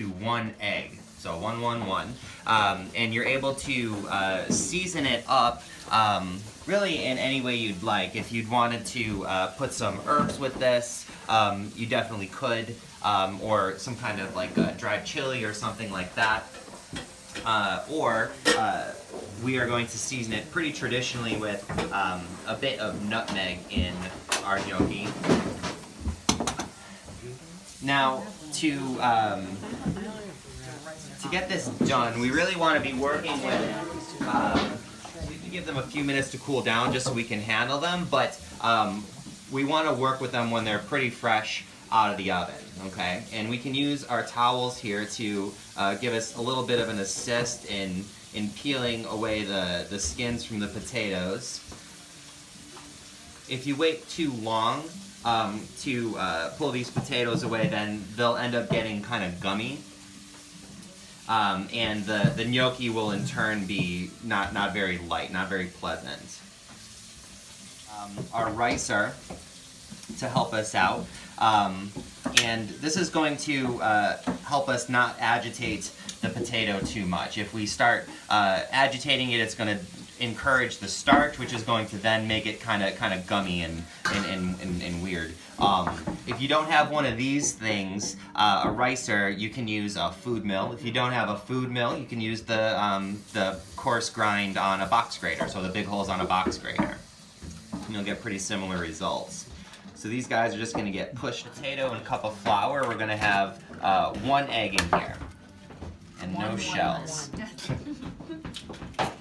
1 egg, so 1, 1, 1, and you're able to season it up really in any way you'd like. If you'd wanted to put some herbs with this, you definitely could, or some kind of like dried chili or something like that. Or we are going to season it pretty traditionally with a bit of nutmeg in our gnocchi. Now, to get this done, we really want to be working with, we give them a few minutes to cool down just so we can handle them, but we want to work with them when they're pretty fresh out of the oven, okay? And we can use our towels here to give us a little bit of an assist in peeling away the skins from the potatoes. If you wait too long to pull these potatoes away, then they'll end up getting kind of gummy. And the gnocchi will in turn be not very light, not very pleasant. Our ricer to help us out. And this is going to help us not agitate the potato too much. If we start agitating it, it's going to encourage the starch, which is going to then make it kind of gummy and weird. If you don't have one of these things, a ricer, you can use a food mill. If you don't have a food mill, you can use the coarse grind on a box grater, so the big holes on a box grater. And you'll get pretty similar results. So these guys are just going to get pushed potato and a cup of flour. We're going to have 1 egg in here, and no shells.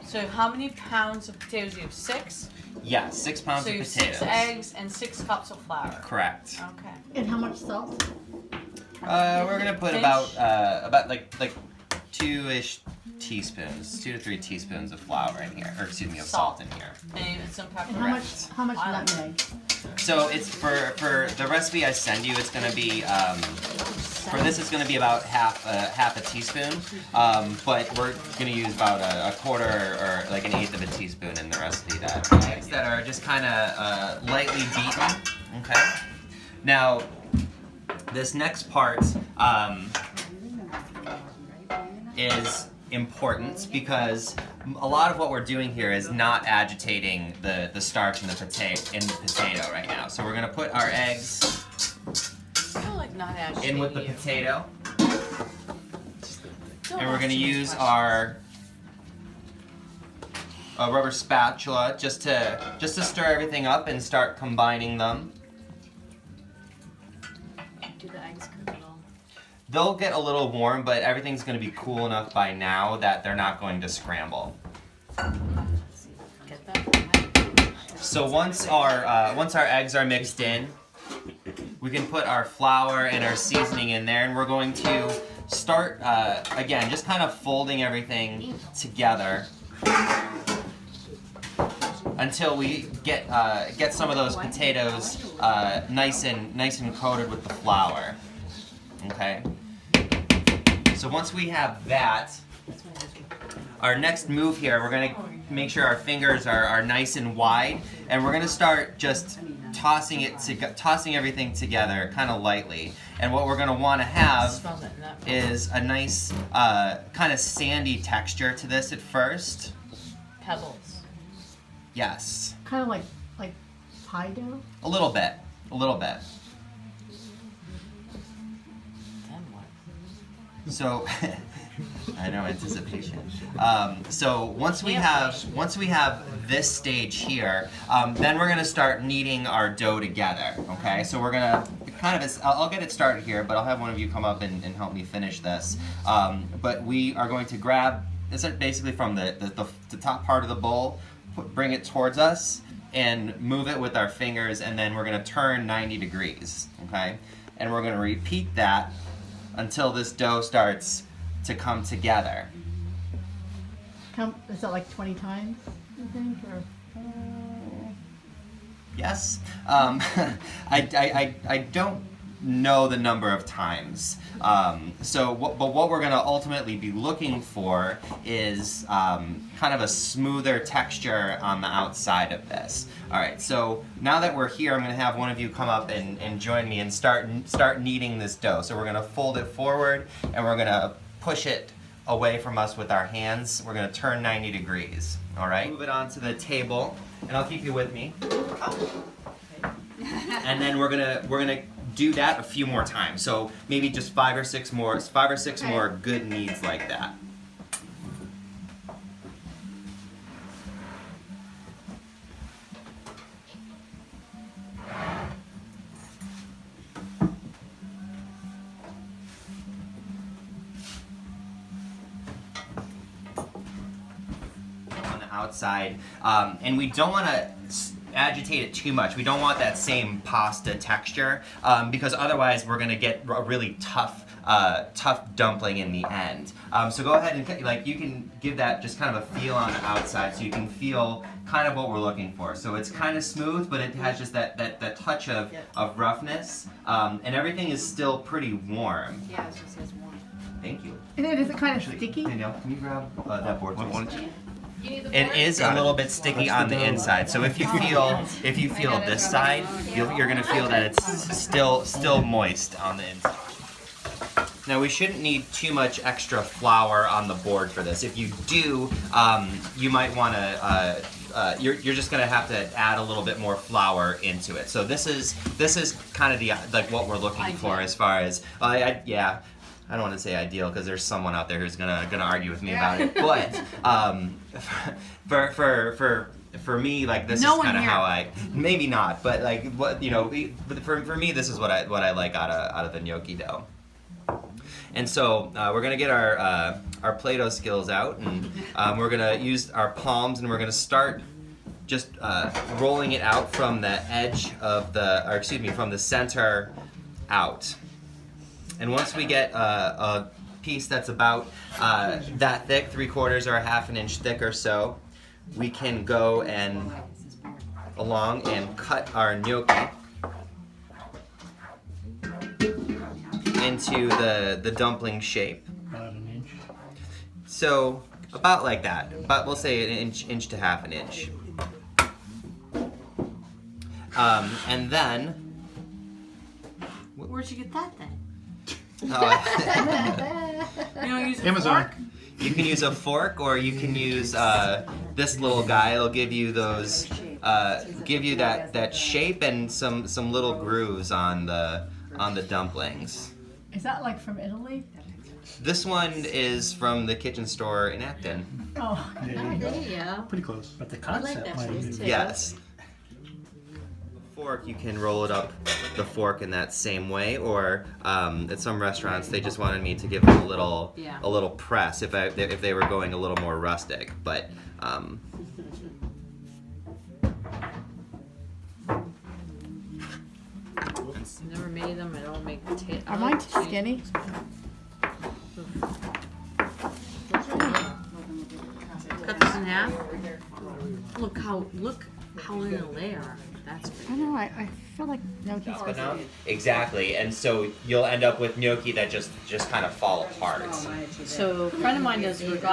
So how many pounds of potatoes do you have? 6? Yeah, 6 pounds so of you have potatoes. 6 eggs and 6 cups of flour. Correct. Okay. And how much salt? We're gonna put about like 2-ish teaspoons, 2 to 3 teaspoons of flour in here, or excuse me, of salt in here. And some pepper. And how much nutmeg? So it's for the recipe I send you. It's gonna be for this. It's gonna be about half a teaspoon, but we're gonna use about a quarter or like 1/8 of a teaspoon in the recipe. Eggs that are just kind of lightly beaten. Okay. Now, this next part is important because a lot of what we're doing here is not agitating the starch in the potato right now. So we're gonna put our eggs in with the potato, and we're gonna use our rubber spatula just to stir everything up and start combining them. Do the eggs cook at all? They'll get a little warm, but everything's going to be cool enough by now that they're not going to scramble. Get that? So once our eggs are mixed in, we can put our flour and our seasoning in there, and we're going to start again, just kind of folding everything together until we get some of those potatoes nice and coated with the flour. Okay. So once we have that, our next move here, we're going to make sure our fingers are nice and wide, and we're going to start just tossing everything together kind of lightly. And what we're going to want to have is a nice kind of sandy texture to this at first. Pebbles. Yes. Kind of like pie dough? A little bit. Then what? So, I know, anticipation. So once we have this stage here, then we're gonna start kneading our dough together. Okay, so we're gonna I'll get it started here, but I'll have one of you come up and help me finish this. But we are going to grab this basically from the top part of the bowl, bring it towards us, and move it with our fingers, and then we're gonna turn 90 degrees. Okay, and we're gonna repeat that until this dough starts to come together. Is that like 20 times, you think? Or? Yes. I don't know the number of times. But what we're going to ultimately be looking for is kind of a smoother texture on the outside of this. All right, so now that we're here, I'm going to have one of you come up and join me and start kneading this dough. So we're going to fold it forward and we're going to push it away from us with our hands. We're going to turn 90 degrees. All right, move it onto the table, and I'll keep you with me. And then we're gonna do that a few more times. So maybe just five or six more good kneads like that. On the outside, and we don't want to agitate it too much. We don't want that same pasta texture because otherwise we're gonna get a really tough dumpling in the end. So go ahead and you can give that just kind of a feel on the outside, so you can feel kind of what we're looking for. So it's kind of smooth, but it has just that touch of roughness, and everything is still pretty warm. Yeah, it just says warm. Thank you. And then is it kind of sticky? Danielle, can you grab that board, please? You need the It board? is a little bit sticky on the inside, so if you feel this side, you're gonna feel that it's still moist on the inside. Now we shouldn't need too much extra flour on the board for this. If you do, you might want to. You're just gonna have to add a little bit more flour into it. So this is kind of the what we're looking for as far as yeah. I don't want to say ideal because there's someone out there who's gonna argue with me about it. But for me, this is kind of how I maybe not, but for me this is what I like out of the gnocchi dough. And so we're gonna get our Play-Doh skills out, and we're gonna use our palms, and we're gonna start just rolling it out from the edge of from the center out. And once we get a piece that's about that thick, 3/4 or a 1/2 inch thick or so, we can go along and cut our gnocchi into the dumpling shape. About an inch. So about like that. We'll say an inch to 1/2 inch. And then. Where'd you get that then? Oh, You don't use a Amazon. fork? you can use a fork, or you can use this little guy. It'll give you that shape and some little grooves on the dumplings. Is that like from Italy? This one is from the kitchen store in Acton. Oh, There you go. There you go. Pretty close. But the I like concept that might place be too. Yes. Fork, you can roll it up the fork in that same way, or at some restaurants they just wanted me to give them a little press if they were going a little more rustic, but Never made them. I don't make potato. are mine too skinny? Cut this in half. Look how little they are. That's I great. know, I feel like gnocchi's supposed to be. exactly, and so you'll end up with gnocchi that just kind of fall apart. So a friend of mine does regatta.